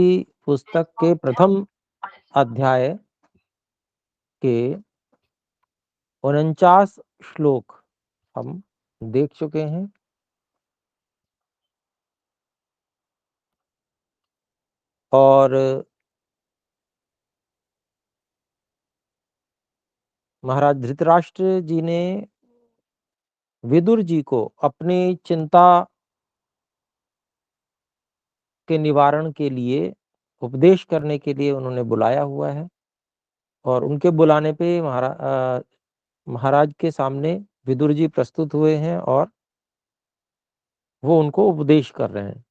की पुस्तक के प्रथम अध्याय के 49 श्लोक हम देख चुके हैं। और महाराज धृतराष्ट्र जी ने विदुर जी को अपनी चिंता के निवारण के लिए, उपदेश करने के लिए उन्होंने बुलाया हुआ है। और उनके बुलाने पे महाराज के सामने विदुर जी प्रस्तुत हुए हैं और वो उनको उपदेश कर रहे हैं।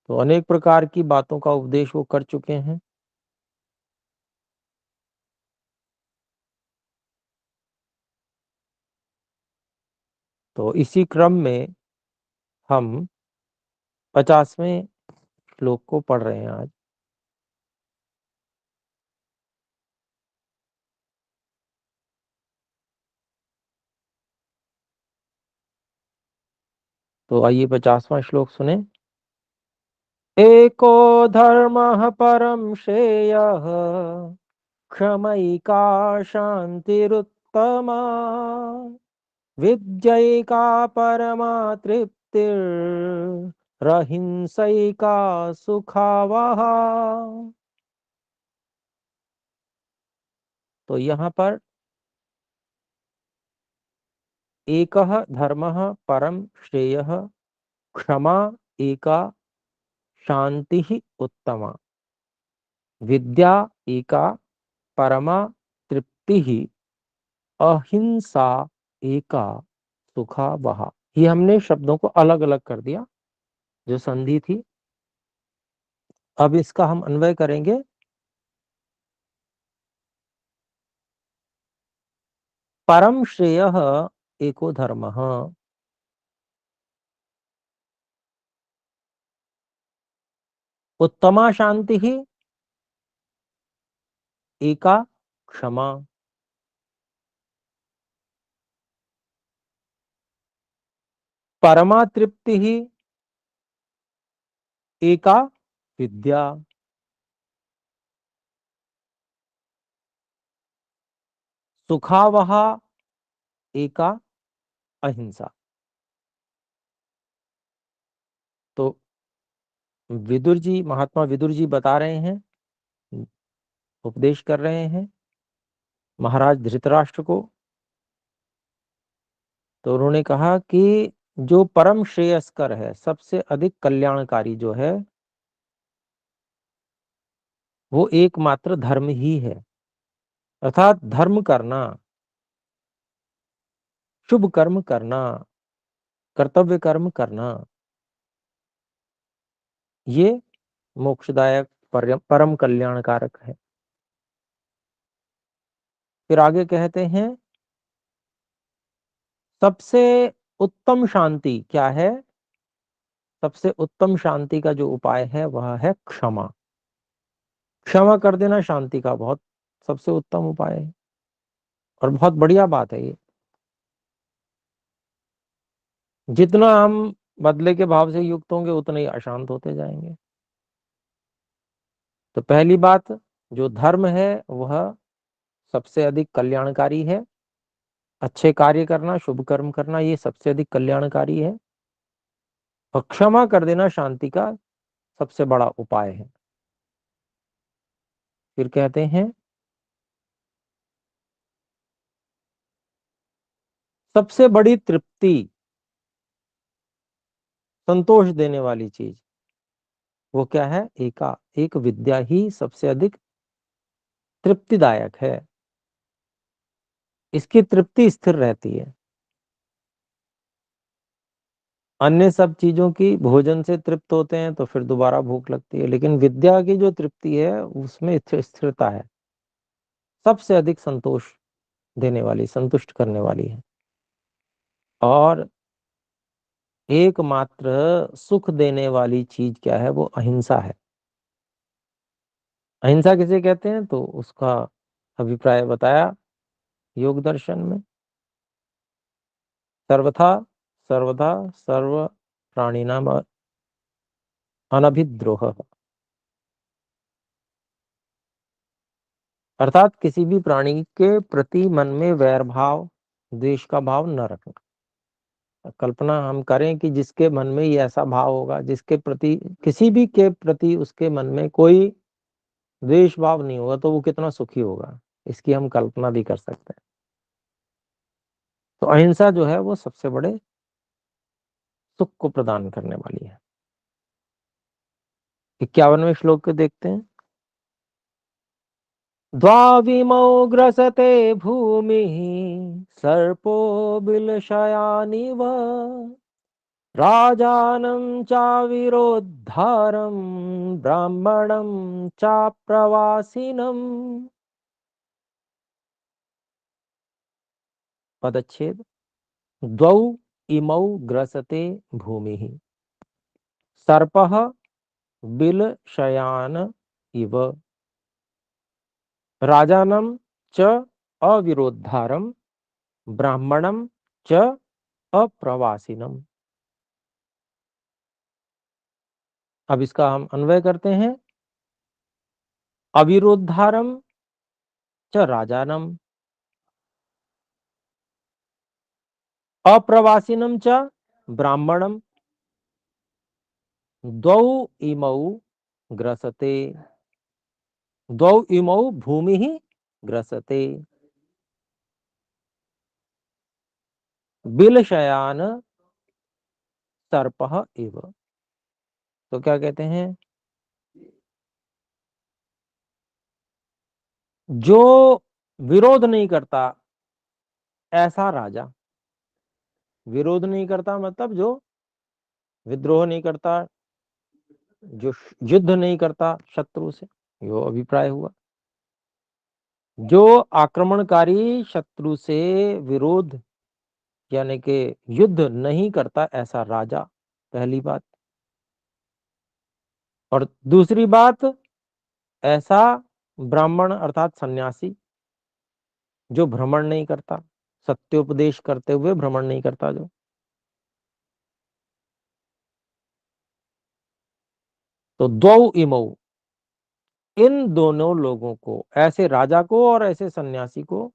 तो अनेक प्रकार की बातों का उपदेश वो कर चुके हैं। तो इसी क्रम में हम 50वें श्लोक को पढ़ रहे हैं आज। तो आइए 50वां श्लोक सुने। एको धर्मः परम श्रेयः क्षमैका शान्तिरुत्तमा विद्यैका परमा तृप्तिरहिंसैका सुखावहा। तो यहाँ पर एकः धर्मः परम श्रेयः क्षमा एका शांतिः उत्तमा विद्या एका परमा तृप्तिः अहिंसा एका सुखा वहा। ये हमने शब्दों को अलग अलग कर दिया, जो संधि थी। अब इसका हम अन्वय करेंगे। परम श्रेयः एको धर्मः उत्तमा शांतिः एका क्षमा परमा तृप्तिः एका विद्या सुखावहा एका अहिंसा। तो विदुर जी, महात्मा विदुर जी बता रहे हैं, उपदेश कर रहे हैं महाराज धृतराष्ट्र को। तो उन्होंने कहा कि जो परम श्रेयस्कर है, सबसे अधिक कल्याणकारी जो है, वो एकमात्र धर्म ही है। अर्थात धर्म करना, शुभ कर्म करना, कर्तव्य कर्म करना, ये मोक्षदायक परम कल्याणकारक है। फिर आगे कहते हैं, सबसे उत्तम शांति क्या है? सबसे उत्तम शांति का जो उपाय है वह है क्षमा। क्षमा कर देना शांति का बहुत सबसे उत्तम उपाय है और बहुत बढ़िया बात है ये। जितना हम बदले के भाव से युक्त होंगे उतने ही अशांत होते जाएंगे। तो पहली बात, जो धर्म है वह सबसे अधिक कल्याणकारी है। अच्छे कार्य करना, शुभ कर्म करना, ये सबसे अधिक कल्याणकारी है। और क्षमा कर देना शांति का सबसे बड़ा उपाय है। फिर कहते हैं, सबसे बड़ी तृप्ति, संतोष देने वाली चीज वो क्या है? एक विद्या ही सबसे अधिक तृप्तिदायक है। इसकी तृप्ति स्थिर रहती है। अन्य सब चीजों की भोजन से तृप्त होते हैं तो फिर दोबारा भूख लगती है, लेकिन विद्या की जो तृप्ति है उसमें स्थिरता है। सबसे अधिक संतोष देने वाली, संतुष्ट करने वाली है। और एकमात्र सुख देने वाली चीज क्या है? वो अहिंसा है। अहिंसा किसे कहते हैं तो उसका अभिप्राय बताया योग दर्शन में। सर्वथा सर्वदा सर्व प्राणिनाम अनभिद्रोह। अर्थात किसी भी प्राणी के प्रति मन में वैर भाव, द्वेष का भाव न रखना। कल्पना हम करें कि जिसके मन में ये ऐसा भाव होगा, जिसके प्रति, किसी भी के प्रति उसके मन में कोई द्वेष भाव नहीं होगा, तो वो कितना सुखी होगा, इसकी हम कल्पना भी कर सकते हैं। तो अहिंसा जो है वो सबसे बड़े सुख को प्रदान करने वाली है। 51वें श्लोक को देखते हैं। द्वाविमौ ग्रसते भूमिः सर्पो बिलशयानिव राजानं चाविरोद्धारं ब्राह्मणं चाप्रवासिनम्। पदच्छेद। द्वौ इमौ ग्रसते भूमिः सर्पः बिलशयान इव राजानं च अविरोद्धारं ब्राह्मणं च अप्रवासिनम्। अब इसका हम अन्वय करते हैं। अविरोद्धारम च राजानम अप्रवासिनम च ब्राह्मणम द्वौ इमौ ग्रसते द्वौ इमौ भूमि ग्रसते बिलशयान सर्पः इव। तो क्या कहते हैं, जो विरोध नहीं करता ऐसा राजा, विरोध नहीं करता मतलब जो विद्रोह नहीं करता, जो युद्ध नहीं करता शत्रु से, यो अभिप्राय हुआ। जो आक्रमणकारी शत्रु से विरोध यानी कि युद्ध नहीं करता ऐसा राजा, पहली बात। और दूसरी बात, ऐसा ब्राह्मण अर्थात सन्यासी जो भ्रमण नहीं करता, सत्योपदेश करते हुए भ्रमण नहीं करता जो। तो द्वौ इमौ, इन दोनों लोगों को, ऐसे राजा को और ऐसे सन्यासी को,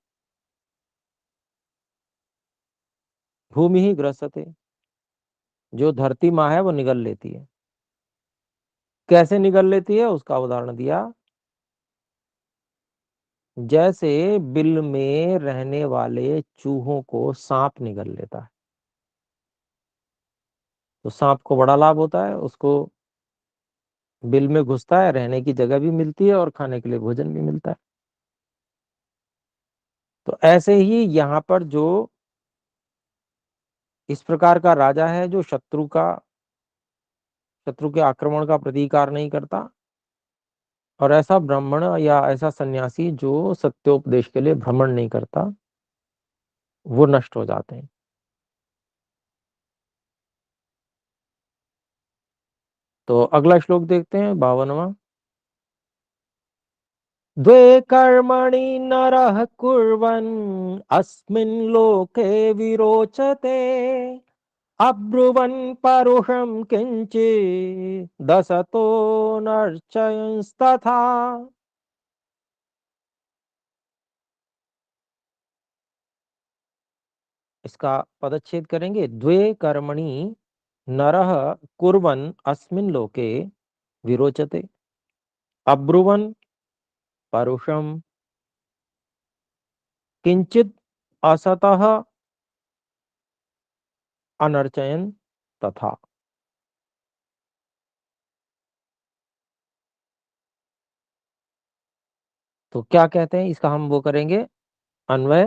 भूमि ही ग्रसते, जो धरती माँ है वो निगल लेती है। कैसे निगल लेती है उसका उदाहरण दिया, जैसे बिल में रहने वाले चूहों को सांप निगल लेता है। तो सांप को बड़ा लाभ होता है, उसको बिल में घुसता है, रहने की जगह भी मिलती है और खाने के लिए भोजन भी मिलता है। तो ऐसे ही यहाँ पर जो इस प्रकार का राजा है जो शत्रु के आक्रमण का प्रतिकार नहीं करता, और ऐसा ब्राह्मण या ऐसा सन्यासी जो सत्योपदेश के लिए भ्रमण नहीं करता, वो नष्ट हो जाते हैं। तो अगला श्लोक देखते हैं, 52वां। द्वे कर्मणि नरः कुर्वन् अस्मिन् लोके विरोचते अब्रुवन् परुषं किंचित् दसतो नर्चयंस्तथा। इसका पदच्छेद करेंगे। द्वे कर्मणि नरः कुर्वन् अस्मिन् लोके विरोचते अब्रुवन् परुषं किंचित् असतः अनर्चयन् तथा। तो क्या कहते हैं, इसका हम वो करेंगे अन्वय।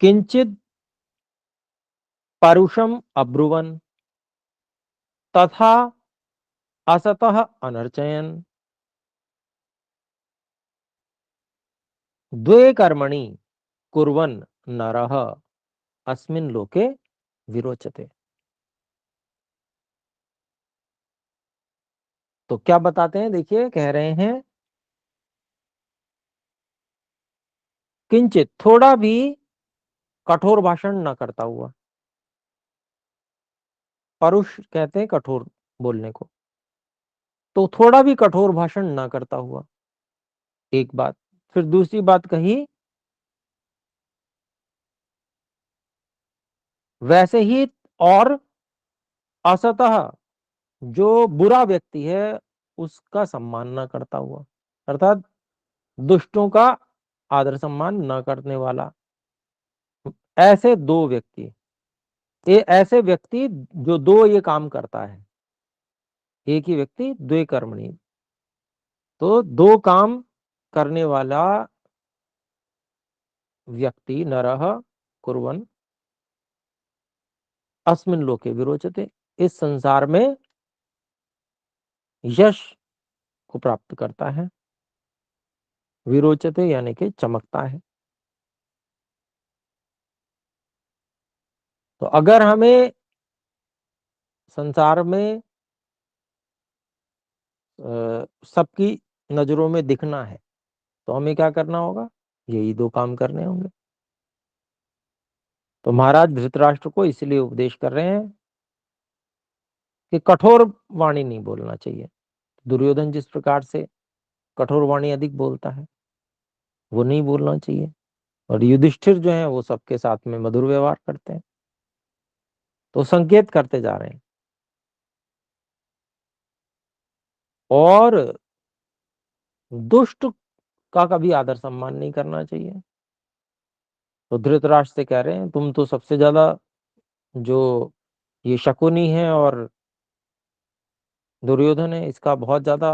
किंचित परुषम अब्रुवन तथा असतः अनर्चयन द्वे कर्मणि कुर्वन् नरः अस्मिन् लोके विरोचते। तो क्या बताते हैं, देखिए कह रहे हैं किंचित, थोड़ा भी कठोर भाषण न करता हुआ। परुष कहते हैं कठोर बोलने को। तो थोड़ा भी कठोर भाषण ना करता हुआ, एक बात। फिर दूसरी बात कही, वैसे ही और असतः जो बुरा व्यक्ति है उसका सम्मान ना करता हुआ, अर्थात दुष्टों का आदर सम्मान न करने वाला। ऐसे दो व्यक्ति, ये ऐसे व्यक्ति जो दो ये काम करता है, एक ही व्यक्ति द्वे कर्मणि, तो दो काम करने वाला व्यक्ति नरः कुर्वन् अस्मिन् लोके विरोचते, इस संसार में यश को प्राप्त करता है। विरोचते यानी कि चमकता है। तो अगर हमें संसार में सबकी नजरों में दिखना है तो हमें क्या करना होगा, यही दो काम करने होंगे। तो महाराज धृतराष्ट्र को इसलिए उपदेश कर रहे हैं कि कठोर वाणी नहीं बोलना चाहिए। दुर्योधन जिस प्रकार से कठोर वाणी अधिक बोलता है, वो नहीं बोलना चाहिए। और युधिष्ठिर जो है वो सबके साथ में मधुर व्यवहार करते हैं। तो संकेत करते जा रहे हैं। और दुष्ट का कभी आदर सम्मान नहीं करना चाहिए। तो धृतराष्ट्र से कह रहे हैं तुम तो सबसे ज्यादा जो ये शकुनी है और दुर्योधन है, इसका बहुत ज्यादा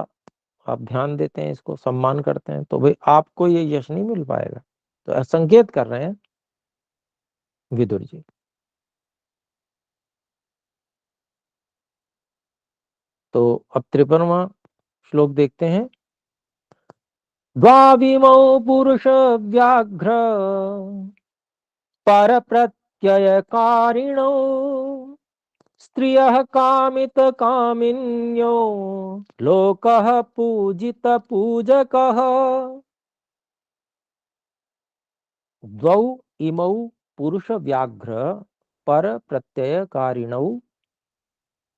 आप ध्यान देते हैं, इसको सम्मान करते हैं, तो भाई आपको ये यश नहीं मिल पाएगा। तो संकेत कर रहे हैं विदुर जी। तो अब 53वां श्लोक देखते हैं। द्वाविमौ पुरुष व्याघ्र पर प्रत्यय कारिणो स्त्रियः कामित कामिन्यो लोकः पूजित पूजकः। द्वौ इमौ पुरुष व्याघ्र पर प्रत्यय कारिणौ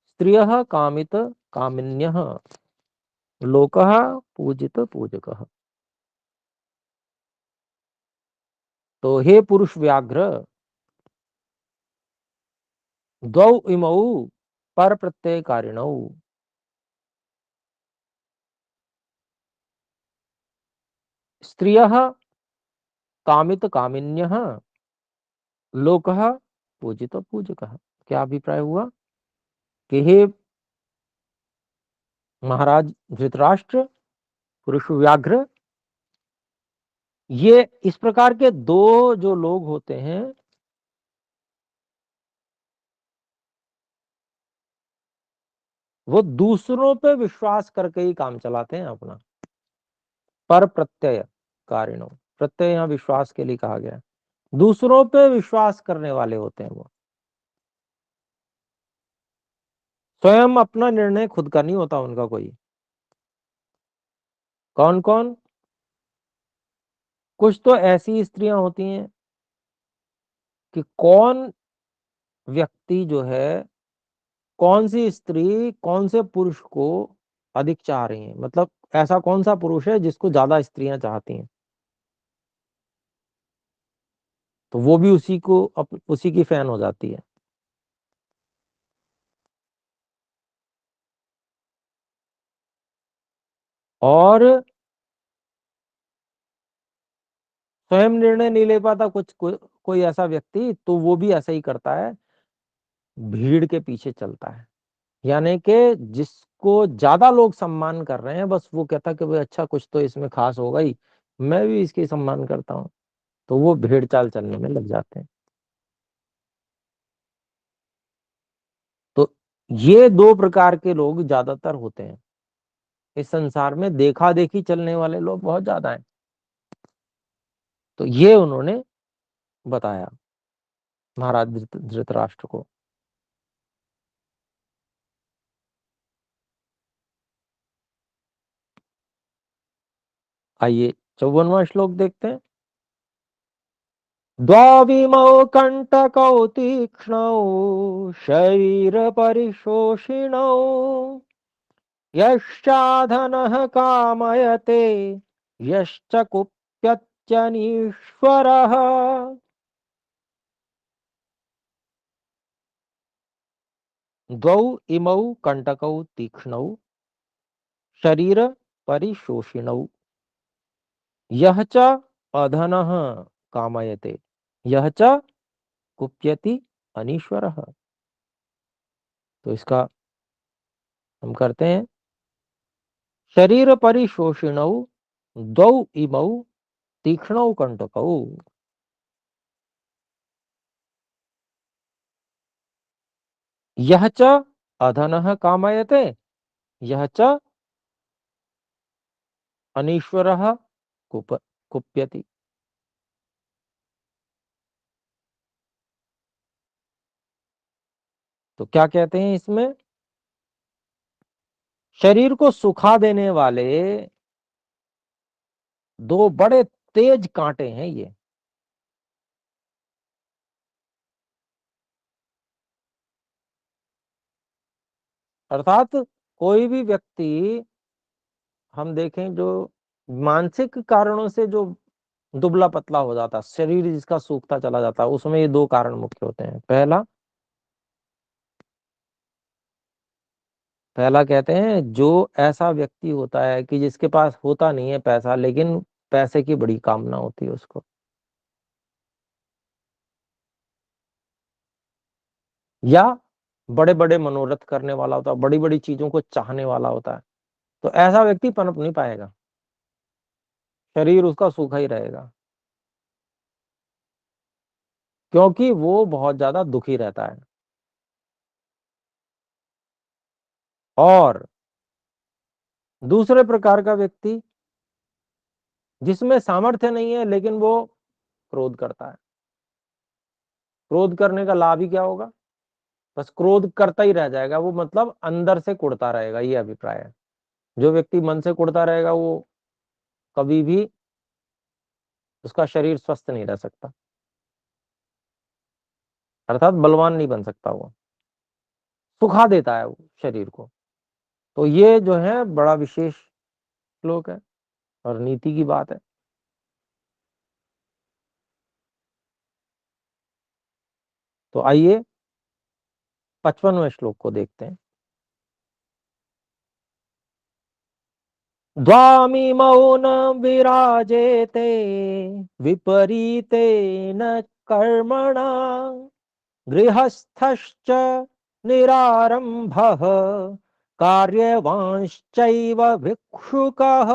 स्त्रियः कामित कामिन्यः लोकः पूजित पूजकः। तो हे पुरुष व्याघ्र, द्वौ इमौ पर प्रत्यय कारिणौ, स्त्रियः कामित कामिन्यः लोकः पूजित पूजकः। क्या अभिप्राय हुआ कि हे महाराज धृतराष्ट्र, पुरुष व्याघ्र, ये इस प्रकार के दो जो लोग होते हैं वो दूसरों पे विश्वास करके ही काम चलाते हैं अपना। पर प्रत्यय कारिणो, प्रत्यय यहां विश्वास के लिए कहा गया, दूसरों पे विश्वास करने वाले होते हैं वो। स्वयं अपना निर्णय खुद का नहीं होता उनका कोई। कौन कौन? कुछ तो ऐसी स्त्रियां होती हैं कि कौन व्यक्ति जो है, कौन सी स्त्री कौन से पुरुष को अधिक चाह रही है, मतलब ऐसा कौन सा पुरुष है जिसको ज्यादा स्त्रियां चाहती हैं, तो वो भी उसी की फैन हो जाती है। और स्वयं निर्णय नहीं ले पाता कोई ऐसा व्यक्ति, तो वो भी ऐसा ही करता है, भीड़ के पीछे चलता है। यानी कि जिसको ज्यादा लोग सम्मान कर रहे हैं, बस वो कहता कि भाई अच्छा कुछ तो इसमें खास होगा ही, मैं भी इसकी सम्मान करता हूँ, तो वो भेड़ चाल चलने में लग जाते हैं। तो ये दो प्रकार के लोग ज्यादातर होते हैं इस संसार में, देखा देखी चलने वाले लोग बहुत ज्यादा हैं। तो ये उन्होंने बताया महाराज धृतराष्ट्र को। आइए 54वां श्लोक देखते हैं। द्वाविमौ कंटकौ तीक्ष्णौ शरीर परिशोषिणौ यश्चाधनः कामयते यश्च कुप्यत्यनीश्वरः। द्वौ इमौ कंटकौ तीक्ष्णौ शरीर परिशोषिणौ यह च अधनः कामयते यह च कुप्यति अनीश्वरः। तो इसका हम करते हैं। शरीर परिशोषिणौ द्वौ इमौ तीक्ष्णौ कंटकौ। यह च अधनः कामयते यह च अनीश्वरः कुप्यति। तो क्या कहते हैं इसमें? शरीर को सुखा देने वाले दो बड़े तेज कांटे हैं ये। अर्थात कोई भी व्यक्ति हम देखें जो मानसिक कारणों से जो दुबला पतला हो जाता, शरीर जिसका सूखता चला जाता, उसमें ये दो कारण मुख्य होते हैं। पहला कहते हैं जो ऐसा व्यक्ति होता है कि जिसके पास होता नहीं है पैसा, लेकिन पैसे की बड़ी कामना होती है उसको, या बड़े बड़े मनोरथ करने वाला होता है, बड़ी बड़ी चीजों को चाहने वाला होता है, तो ऐसा व्यक्ति पनप नहीं पाएगा, शरीर उसका सूखा ही रहेगा, क्योंकि वो बहुत ज्यादा दुखी रहता है। और दूसरे प्रकार का व्यक्ति जिसमें सामर्थ्य नहीं है लेकिन वो क्रोध करता है। क्रोध करने का लाभ ही क्या होगा? बस क्रोध करता ही रह जाएगा वो, मतलब अंदर से कुढ़ता रहेगा, ये अभिप्राय है। जो व्यक्ति मन से कुढ़ता रहेगा वो कभी भी उसका शरीर स्वस्थ नहीं रह सकता, अर्थात बलवान नहीं बन सकता, वो सुखा देता है वो शरीर को। तो ये जो है बड़ा विशेष श्लोक है और नीति की बात है। तो आइए 55वें श्लोक को देखते हैं। द्वामिमौ न विराजेते विपरीतेन कर्मणा गृहस्थश्च निरारंभः कार्यवांश्चैव भिक्षुकः।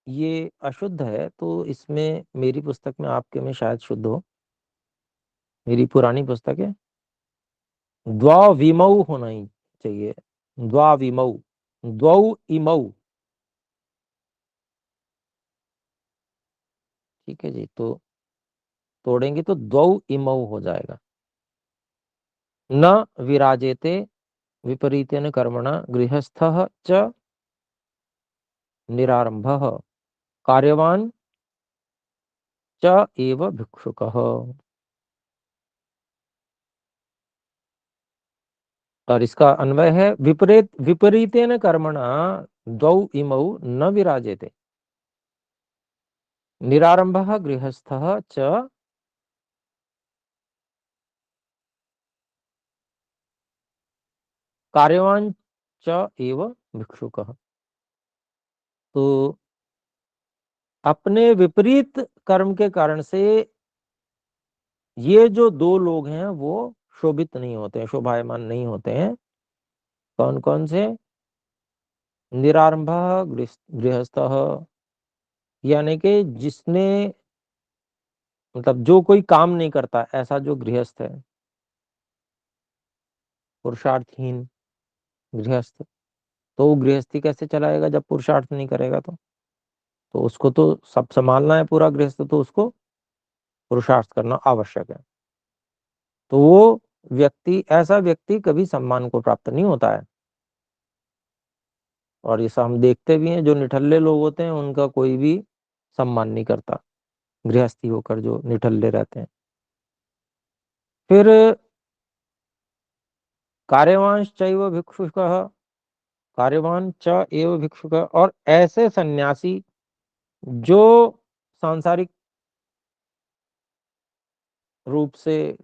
ये अशुद्ध है, तो इसमें मेरी पुस्तक में, आपके में शायद शुद्ध हो, मेरी पुरानी पुस्तक है। द्वाविमौ होना ही चाहिए, द्वाविमौ, द्वौ इमौ। ठीक है जी, तो तोड़ेंगे तो द्वौ इमौ हो जाएगा। न विराजेते विपरीतेन कर्मणा गृहस्थः च निरारंभः कार्यवान च एव भिक्षुकः। और इसका अन्वय है विपरीतेन कर्मणा द्वौ इमौ न विराजेते निरारंभः गृहस्थः च कार्यवान च एव भिक्षुकः। तो अपने विपरीत कर्म के कारण से ये जो दो लोग हैं वो शोभित नहीं होते हैं, शोभायमान नहीं होते हैं। कौन कौन से? निरारंभ गृहस्थ, यानी कि जिसने, मतलब जो कोई काम नहीं करता, ऐसा जो गृहस्थ है, पुरुषार्थहीन गृहस्थ, तो वो गृहस्थी कैसे चलाएगा जब पुरुषार्थ नहीं करेगा? तो उसको तो सब संभालना है पूरा गृहस्थ, तो उसको पुरुषार्थ करना आवश्यक है। तो वो व्यक्ति, ऐसा व्यक्ति कभी सम्मान को प्राप्त नहीं होता है। और ऐसा हम देखते भी हैं, जो निठल्ले लोग होते हैं उनका कोई भी सम्मान नहीं करता, गृहस्थी होकर जो निठल्ले रहते हैं। फिर कार्यवांश चैव भिक्षुकः, कार्यवान च एव भिक्षुक, और ऐसे सन्यासी जो सांसारिक रूप से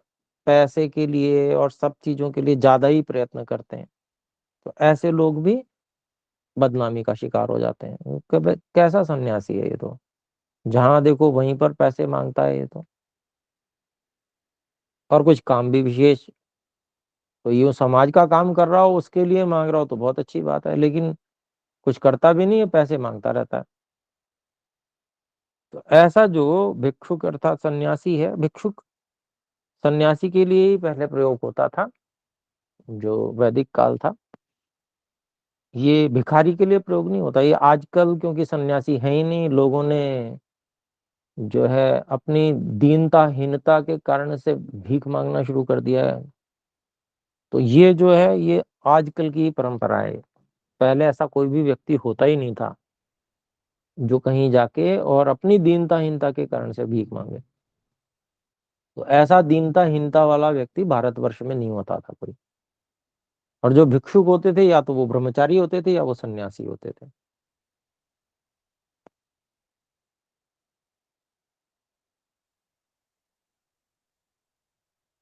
पैसे के लिए और सब चीजों के लिए ज्यादा ही प्रयत्न करते हैं, तो ऐसे लोग भी बदनामी का शिकार हो जाते हैं। कैसा सन्यासी है ये, तो जहां देखो वहीं पर पैसे मांगता है ये तो, और कुछ काम भी विशेष, तो यूं समाज का काम कर रहा हो उसके लिए मांग रहा हो तो बहुत अच्छी बात है, लेकिन कुछ करता भी नहीं है, पैसे मांगता रहता है। तो ऐसा जो भिक्षुक अर्थात सन्यासी है, भिक्षुक सन्यासी के लिए ही पहले प्रयोग होता था, जो वैदिक काल था। ये भिखारी के लिए प्रयोग नहीं होता, ये आजकल क्योंकि सन्यासी है ही नहीं, लोगों ने जो है अपनी दीनता हीनता के कारण से भीख मांगना शुरू कर दिया है। तो ये जो है ये आजकल की परंपरा है। पहले ऐसा कोई भी व्यक्ति होता ही नहीं था जो कहीं जाके और अपनी दीनता हीनता के कारण से भीख मांगे। तो ऐसा दीनता हीनता वाला व्यक्ति भारतवर्ष में नहीं होता था कोई। और जो भिक्षुक होते थे या तो वो ब्रह्मचारी होते थे या वो सन्यासी होते थे।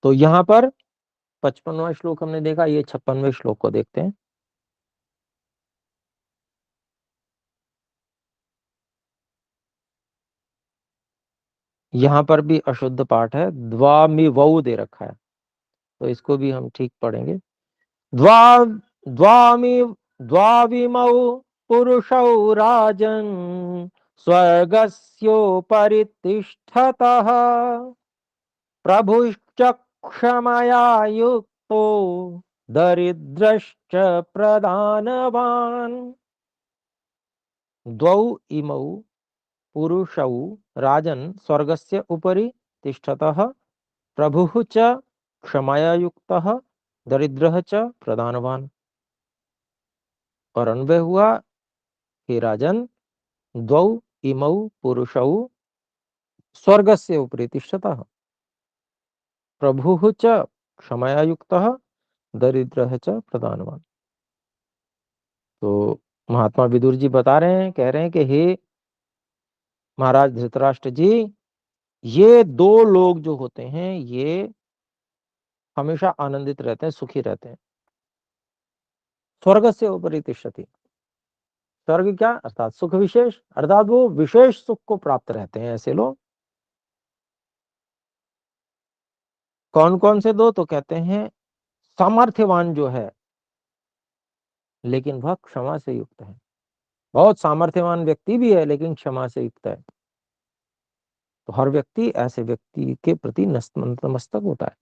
तो यहाँ पर 55वां श्लोक हमने देखा, ये 56वें श्लोक को देखते हैं। यहाँ पर भी अशुद्ध पाठ है, द्वामिवौ दे रखा है, तो इसको भी हम ठीक पढ़ेंगे। द्वा द्वामि द्वाविमौ पुरुषौ राजन् स्वर्गस्योपरि तिष्ठतः प्रभुश्च क्षमया युक्तो दरिद्रश्च प्रदानवान्। द्वौ इमौ पुरुषौ राजन् स्वर्गस्य उपरि तिष्ठतः प्रभुः च क्षमया युक्तः दरिद्रः च प्रदानवान्। और अन्वय हुआ कि राजन, द्वौ इमौ पुरुषौ स्वर्गस्य उपरि तिष्ठतः प्रभुः च क्षमया युक्तः दरिद्रः च प्रदानवान्। तो महात्मा विदुर जी बता रहे हैं, कह रहे हैं कि हे महाराज धृतराष्ट्र जी, ये दो लोग जो होते हैं ये हमेशा आनंदित रहते हैं, सुखी रहते हैं। स्वर्ग से उपरि तिष्ठति, स्वर्ग क्या अर्थात सुख विशेष, अर्थात वो विशेष सुख को प्राप्त रहते हैं ऐसे लोग। कौन कौन से दो, तो कहते हैं सामर्थ्यवान जो है लेकिन वह क्षमा से युक्त है। बहुत सामर्थ्यवान व्यक्ति भी है लेकिन क्षमा से युक्त है। तो हर व्यक्ति ऐसे व्यक्ति के प्रति नतमस्तक होता है।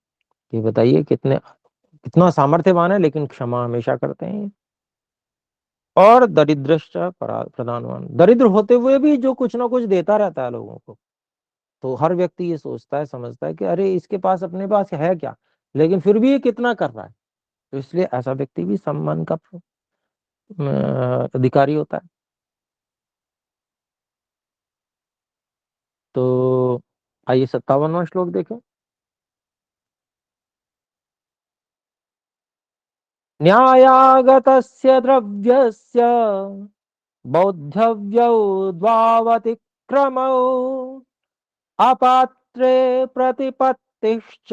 ये बताइए कितना सामर्थ्यवान है लेकिन क्षमा हमेशा करते हैं। और दरिद्रश्च प्रदानवान, दरिद्र होते हुए भी जो कुछ ना कुछ देता रहता है लोगों को। तो हर व्यक्ति ये सोचता है, समझता है कि अरे इसके पास अपने पास है क्या, लेकिन फिर भी ये कितना कर रहा है। तो इसलिए ऐसा व्यक्ति भी सम्मान का अधिकारी होता है। तो आइए 57वां श्लोक देखें। न्यायागतस्य द्रव्यस्य बौद्धव्यौ द्वावतिक्रमौ अपात्रे प्रतिपत्तिश्च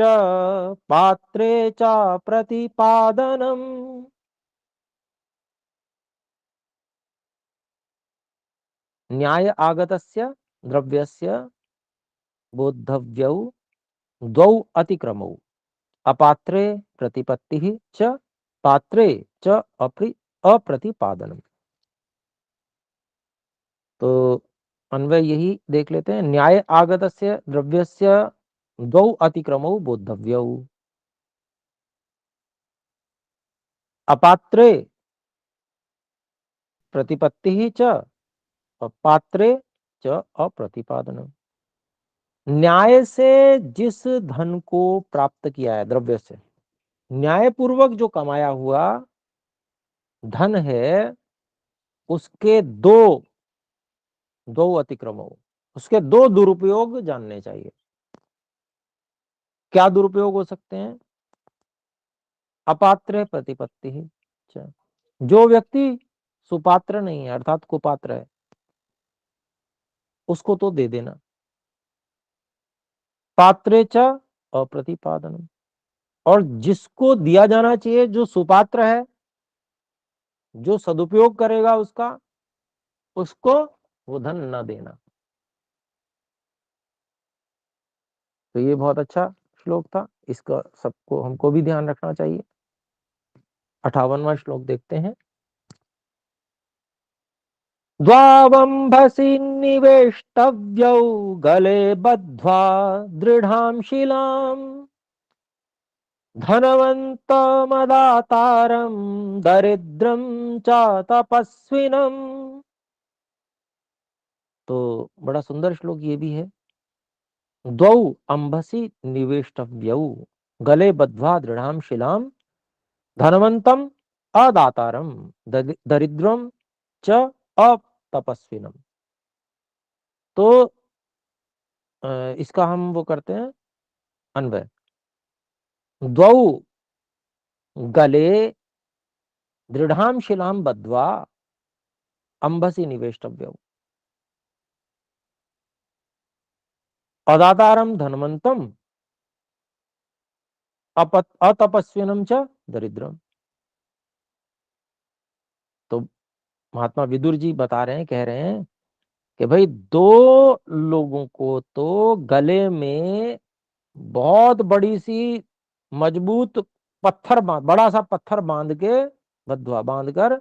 पात्रे च प्रतिपादनम्। न्याय आगतस्य द्रव्यस्य बोद्धव्यौ द्वौ अतिक्रमौ अपात्रे प्रतिपत्तिः च पात्रे च अप्रतिपादनम्। तो अन्वय यही देख लेते हैं। न्याय आगतस्य द्रव्यस्य द्वौ अतिक्रमौ बोद्धव्यौ अपात्रे प्रतिपत्ति च पात्रे च अप्रतिपादनम्। न्याय से जिस धन को प्राप्त किया है, द्रव्य से न्याय पूर्वक जो कमाया हुआ धन है, उसके दो दो अतिक्रमों, उसके दो दुरुपयोग जानने चाहिए। क्या दुरुपयोग हो सकते हैं? अपात्र प्रतिपत्ति ही। अच्छा, जो व्यक्ति सुपात्र नहीं है अर्थात कुपात्र है, उसको तो दे देना। पात्रे च अप्रतिपादनम, और जिसको दिया जाना चाहिए, जो सुपात्र है, जो सदुपयोग करेगा उसका, उसको वो धन न देना। तो ये बहुत अच्छा श्लोक था, इसका सबको हमको भी ध्यान रखना चाहिए। 58वां श्लोक देखते हैं। द्वावंभसी निवेष्टव्यौ गले बद्ध्वा दृढ़ां शिलाम् धनवन्तमदातारं दरिद्रं च तपस्विनम्। तो बड़ा सुंदर श्लोक ये भी है। द्वौ अंभसी निवेष्टव्यौ गले बद्ध्वा दृढ़ां शिलाम् धनवंतम अदातारम दरिद्रम च अतपस्विनम। तो इसका हम वो करते हैं अन्वय। द्वौ गले दृढ़ां शिलां बद्ध्वा अंभसी निवेष्टव्यौ अदातारम धनवंतम अतपस्विनम च दरिद्रम। तो महात्मा विदुर जी बता रहे हैं, कह रहे हैं कि भाई दो लोगों को तो गले में बहुत बड़ी सी मजबूत बड़ा सा पत्थर बांध के, बद्वा बांध कर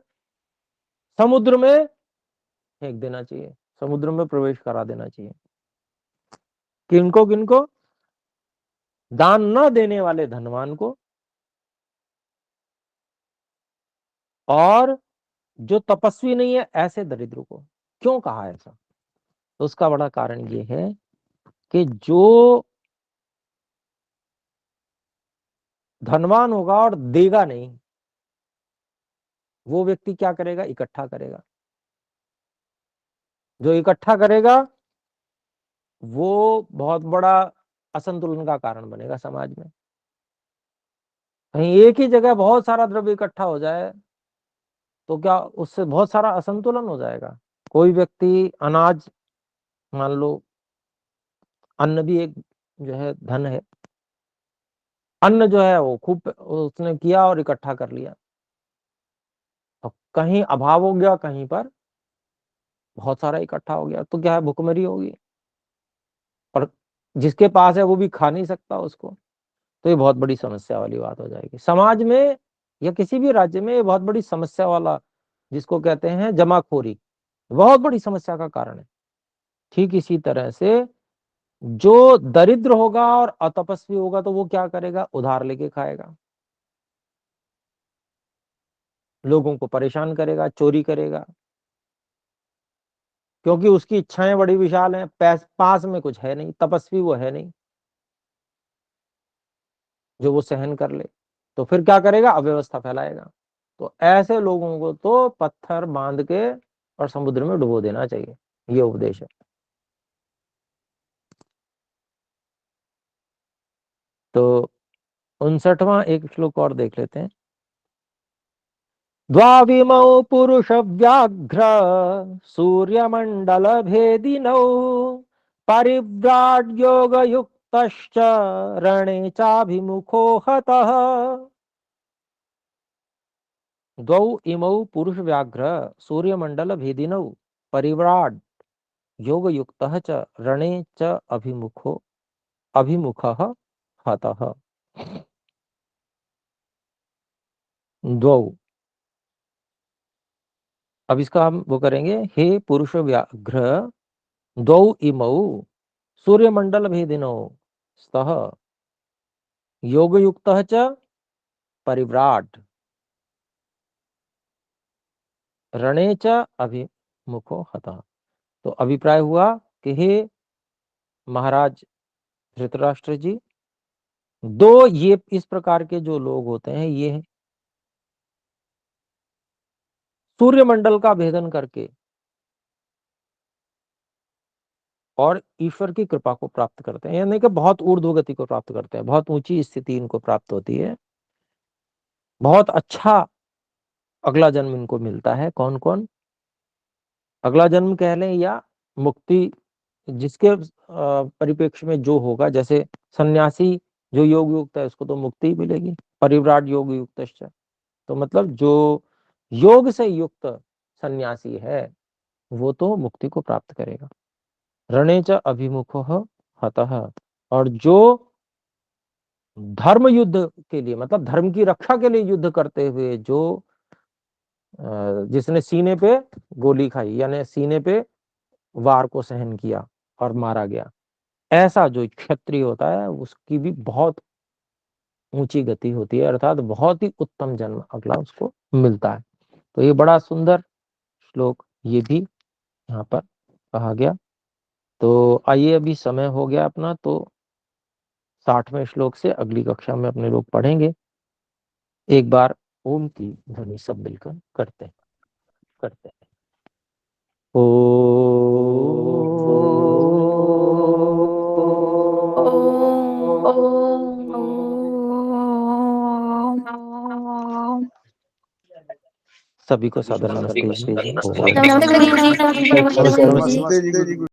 समुद्र में फेंक देना चाहिए, समुद्र में प्रवेश करा देना चाहिए। किनको किनको? दान न देने वाले धनवान को, और जो तपस्वी नहीं है ऐसे दरिद्र को। क्यों कहा ऐसा? तो उसका बड़ा कारण ये है कि जो धनवान होगा और देगा नहीं, वो व्यक्ति क्या करेगा? इकट्ठा करेगा। जो इकट्ठा करेगा वो बहुत बड़ा असंतुलन का कारण बनेगा समाज में। कहीं एक ही जगह बहुत सारा द्रव्य इकट्ठा हो जाए तो क्या उससे बहुत सारा असंतुलन हो जाएगा? कोई व्यक्ति अनाज, मान लो अन्न भी एक जो है धन है, अन्न जो है वो खूब उसने किया और इकट्ठा कर लिया, तो कहीं अभाव हो गया, कहीं पर बहुत सारा इकट्ठा हो गया, तो क्या है? भुखमरी होगी। और जिसके पास है वो भी खा नहीं सकता उसको, तो ये बहुत बड़ी समस्या वाली बात हो जाएगी समाज में, या किसी भी राज्य में। ये बहुत बड़ी समस्या वाला, जिसको कहते हैं जमाखोरी, बहुत बड़ी समस्या का कारण है। ठीक इसी तरह से जो दरिद्र होगा और अतपस्वी होगा तो वो क्या करेगा? उधार लेके खाएगा, लोगों को परेशान करेगा, चोरी करेगा, क्योंकि उसकी इच्छाएं बड़ी विशाल हैं, पास में कुछ है नहीं, तपस्वी वो है नहीं जो वो सहन कर ले। तो फिर क्या करेगा? अव्यवस्था फैलाएगा। तो ऐसे लोगों को तो पत्थर बांध के और समुद्र में डुबो देना चाहिए, ये उपदेश है। तो 59वां एक श्लोक और देख लेते हैं। द्वाविमौ पुरुष व्याघ्र सूर्यमंडल भेदिनौ परिव्राट योग युक्तश्च रणे चाभिमुखो हतः। द्वौ इमौ पुरुष व्याघ्र सूर्यमंडल भेदिनौ परिव्राट योग युक्तः च रणे च अभिमुखः हतः। द्वौ, अब इसका हम वो करेंगे। हे पुरुष व्याघ्र द्वौ इमौ सूर्यमंडल भेदिनौ स्तः योगयुक्तः च परिव्राट रणे च अभिमुखो हतः। तो अभिप्राय हुआ कि हे महाराज धृतराष्ट्र जी, दो ये इस प्रकार के जो लोग होते हैं, ये सूर्यमंडल का भेदन करके और ईश्वर की कृपा को प्राप्त करते हैं, यानी कि बहुत ऊर्ध्व गति को प्राप्त करते हैं, बहुत ऊंची स्थिति इनको प्राप्त होती है, बहुत अच्छा अगला जन्म इनको मिलता है। कौन कौन? अगला जन्म कह लें या मुक्ति, जिसके परिप्रेक्ष्य में जो होगा, जैसे सन्यासी जो योग युक्त है उसको तो मुक्ति मिलेगी, परिव्राट योग युक्त, तो मतलब जो योग से युक्त सन्यासी है वो तो मुक्ति को प्राप्त करेगा। रणे च अभिमुखो हतः, और जो धर्म युद्ध के लिए, मतलब धर्म की रक्षा के लिए युद्ध करते हुए, जो जिसने सीने पे गोली खाई, यानी सीने पे वार को सहन किया और मारा गया, ऐसा जो क्षत्रिय होता है उसकी भी बहुत ऊंची गति होती है, अर्थात बहुत ही उत्तम जन्म अगला उसको मिलता है। तो ये बड़ा सुंदर श्लोक ये भी यहाँ पर कहा गया। तो आइए, अभी समय हो गया अपना, तो 60वें श्लोक से अगली कक्षा में अपने लोग पढ़ेंगे। एक बार ओम की ध्वनि सब मिलकर करते हैं। ओ सभी को सादर नमस्ते जी। नमस्ते गुरु जी। नमस्ते। नमस्ते जी।